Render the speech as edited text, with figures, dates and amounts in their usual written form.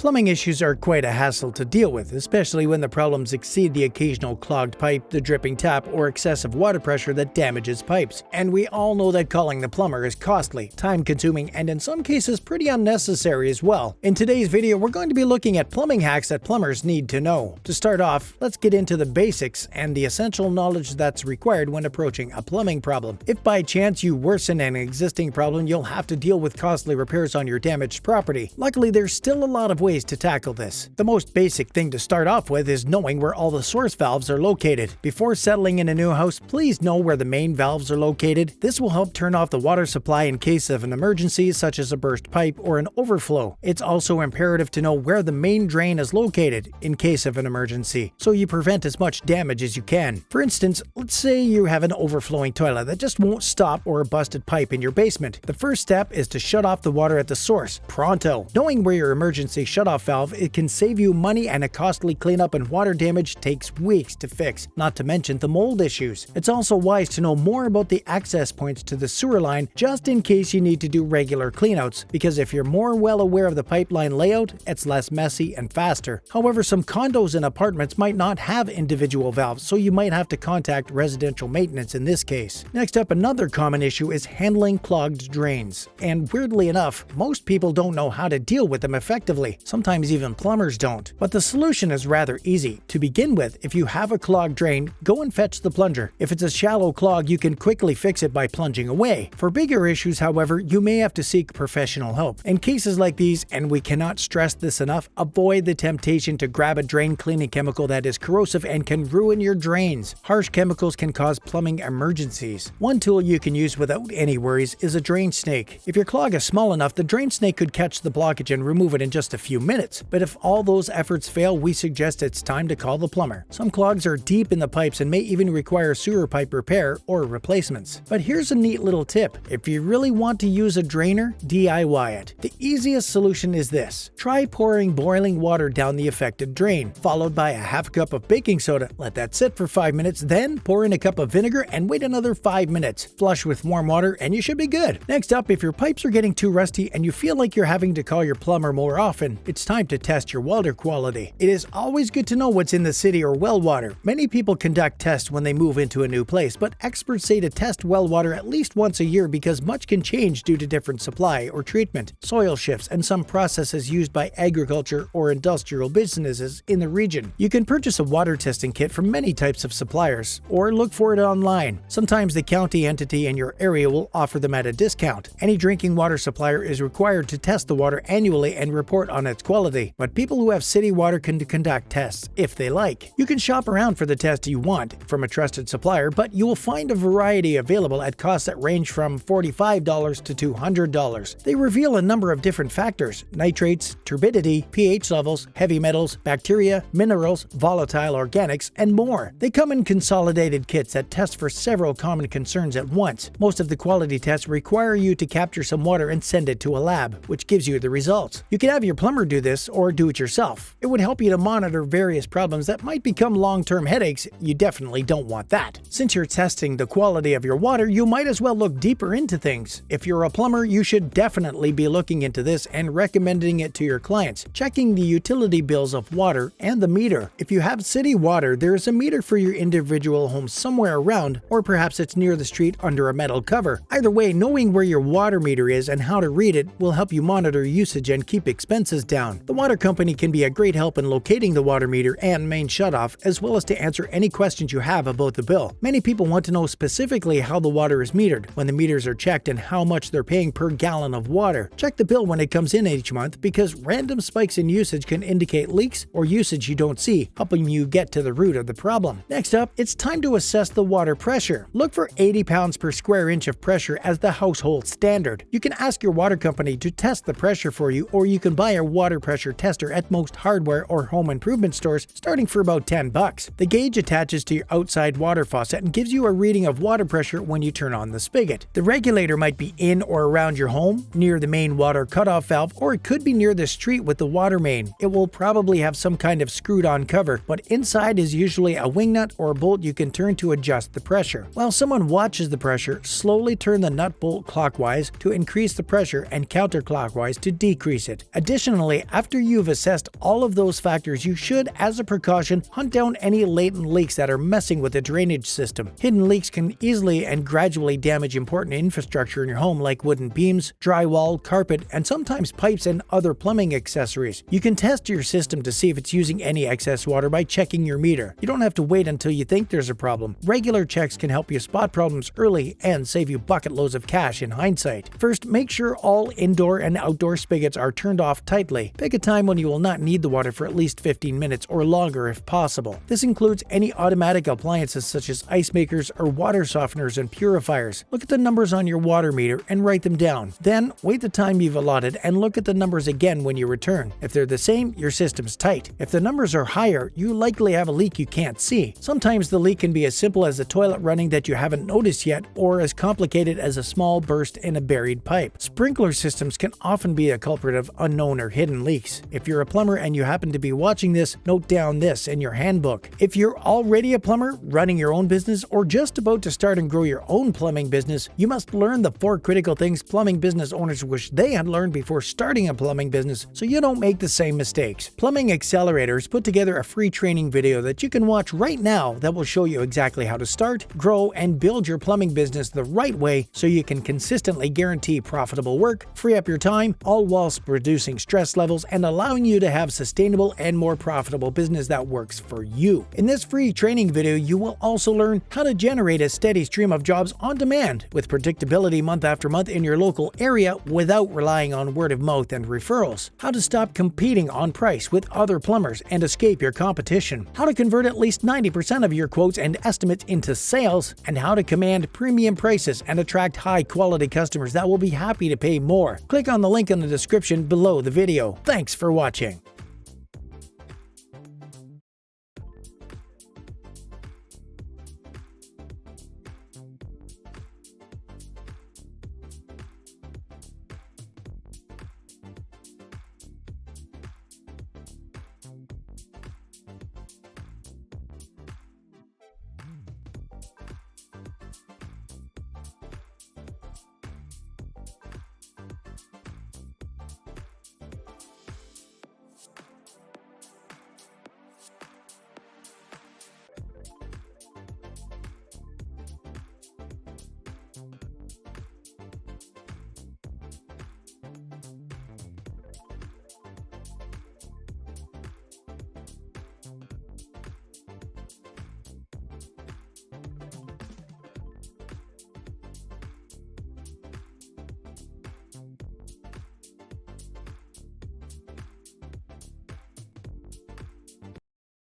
Plumbing issues are quite a hassle to deal with, especially when the problems exceed the occasional clogged pipe, the dripping tap, or excessive water pressure that damages pipes. And we all know that calling the plumber is costly, time-consuming, and in some cases pretty unnecessary as well. In today's video, we're going to be looking at plumbing hacks that plumbers need to know. To start off, let's get into the basics and the essential knowledge that's required when approaching a plumbing problem. If by chance you worsen an existing problem, you'll have to deal with costly repairs on your damaged property. Luckily, there's still a lot of ways to tackle this. The most basic thing to start off with is knowing where all the source valves are located. Before settling in a new house, please know where the main valves are located. This will help turn off the water supply in case of an emergency, such as a burst pipe or an overflow. It's also imperative to know where the main drain is located in case of an emergency, so you prevent as much damage as you can. For instance, let's say you have an overflowing toilet that just won't stop or a busted pipe in your basement. The first step is to shut off the water at the source, pronto. Knowing where your emergency shutoff valve, it can save you money, and a costly cleanup and water damage takes weeks to fix, not to mention the mold issues. It's also wise to know more about the access points to the sewer line just in case you need to do regular cleanouts, because if you're more well aware of the pipeline layout, it's less messy and faster. However, some condos and apartments might not have individual valves, so you might have to contact residential maintenance in this case. Next up, another common issue is handling clogged drains. And weirdly enough, most people don't know how to deal with them effectively. Sometimes even plumbers don't. But the solution is rather easy. To begin with, if you have a clogged drain, go and fetch the plunger. If it's a shallow clog, you can quickly fix it by plunging away. For bigger issues, however, you may have to seek professional help. In cases like these, and we cannot stress this enough, avoid the temptation to grab a drain cleaning chemical that is corrosive and can ruin your drains. Harsh chemicals can cause plumbing emergencies. One tool you can use without any worries is a drain snake. If your clog is small enough, the drain snake could catch the blockage and remove it in just a few minutes. But if all those efforts fail, we suggest it's time to call the plumber. Some clogs are deep in the pipes and may even require sewer pipe repair or replacements. But here's a neat little tip. If you really want to use a drainer, DIY it. The easiest solution is this. Try pouring boiling water down the affected drain, followed by a half cup of baking soda. Let that sit for 5 minutes, then pour in a cup of vinegar and wait another 5 minutes. Flush with warm water and you should be good. Next up, if your pipes are getting too rusty and you feel like you're having to call your plumber more often, it's time to test your water quality. It is always good to know what's in the city or well water. Many people conduct tests when they move into a new place, but experts say to test well water at least once a year because much can change due to different supply or treatment, soil shifts, and some processes used by agriculture or industrial businesses in the region. You can purchase a water testing kit from many types of suppliers, or look for it online. Sometimes the county entity in your area will offer them at a discount. Any drinking water supplier is required to test the water annually and report on its quality, but people who have city water can conduct tests if they like. You can shop around for the test you want from a trusted supplier, but you will find a variety available at costs that range from $45 to $200. They reveal a number of different factors: nitrates, turbidity, pH levels, heavy metals, bacteria, minerals, volatile organics, and more. They come in consolidated kits that test for several common concerns at once. Most of the quality tests require you to capture some water and send it to a lab, which gives you the results. You can have your plumber do this or do it yourself. It would help you to monitor various problems that might become long-term headaches. You definitely don't want that. Since you're testing the quality of your water, you might as well look deeper into things. If you're a plumber, you should definitely be looking into this and recommending it to your clients, checking the utility bills of water and the meter. If you have city water, there is a meter for your individual home somewhere around, or perhaps it's near the street under a metal cover. Either way, knowing where your water meter is and how to read it will help you monitor usage and keep expenses down. The water company can be a great help in locating the water meter and main shutoff, as well as to answer any questions you have about the bill. Many people want to know specifically how the water is metered, when the meters are checked, and how much they're paying per gallon of water. Check the bill when it comes in each month, because random spikes in usage can indicate leaks or usage you don't see, helping you get to the root of the problem. Next up, it's time to assess the water pressure. Look for 80 pounds per square inch of pressure as the household standard. You can ask your water company to test the pressure for you, or you can buy a water pressure tester at most hardware or home improvement stores, starting for about $10. The gauge attaches to your outside water faucet and gives you a reading of water pressure when you turn on the spigot. The regulator might be in or around your home, near the main water cutoff valve, or it could be near the street with the water main. It will probably have some kind of screwed-on cover, but inside is usually a wing nut or a bolt you can turn to adjust the pressure. While someone watches the pressure, slowly turn the nut bolt clockwise to increase the pressure and counterclockwise to decrease it. Additionally, Finally, after you've assessed all of those factors, you should, as a precaution, hunt down any latent leaks that are messing with the drainage system. Hidden leaks can easily and gradually damage important infrastructure in your home like wooden beams, drywall, carpet, and sometimes pipes and other plumbing accessories. You can test your system to see if it's using any excess water by checking your meter. You don't have to wait until you think there's a problem. Regular checks can help you spot problems early and save you bucket loads of cash in hindsight. First, make sure all indoor and outdoor spigots are turned off tightly. Pick a time when you will not need the water for at least 15 minutes or longer if possible. This includes any automatic appliances such as ice makers or water softeners and purifiers. Look at the numbers on your water meter and write them down. Then, wait the time you've allotted and look at the numbers again when you return. If they're the same, your system's tight. If the numbers are higher, you likely have a leak you can't see. Sometimes the leak can be as simple as the toilet running that you haven't noticed yet, or as complicated as a small burst in a buried pipe. Sprinkler systems can often be a culprit of unknown or hidden leaks. If you're a plumber and you happen to be watching this, note down this in your handbook. If you're already a plumber, running your own business, or just about to start and grow your own plumbing business, you must learn the 4 critical things plumbing business owners wish they had learned before starting a plumbing business so you don't make the same mistakes. Plumbing Accelerators put together a free training video that you can watch right now that will show you exactly how to start, grow, and build your plumbing business the right way so you can consistently guarantee profitable work, free up your time, all whilst reducing stress levels and allowing you to have sustainable and more profitable business that works for you. In this free training video, you will also learn how to generate a steady stream of jobs on demand with predictability month after month in your local area without relying on word of mouth and referrals, how to stop competing on price with other plumbers and escape your competition, how to convert at least 90% of your quotes and estimates into sales, and how to command premium prices and attract high-quality customers that will be happy to pay more. Click on the link in the description below the video. Thanks for watching.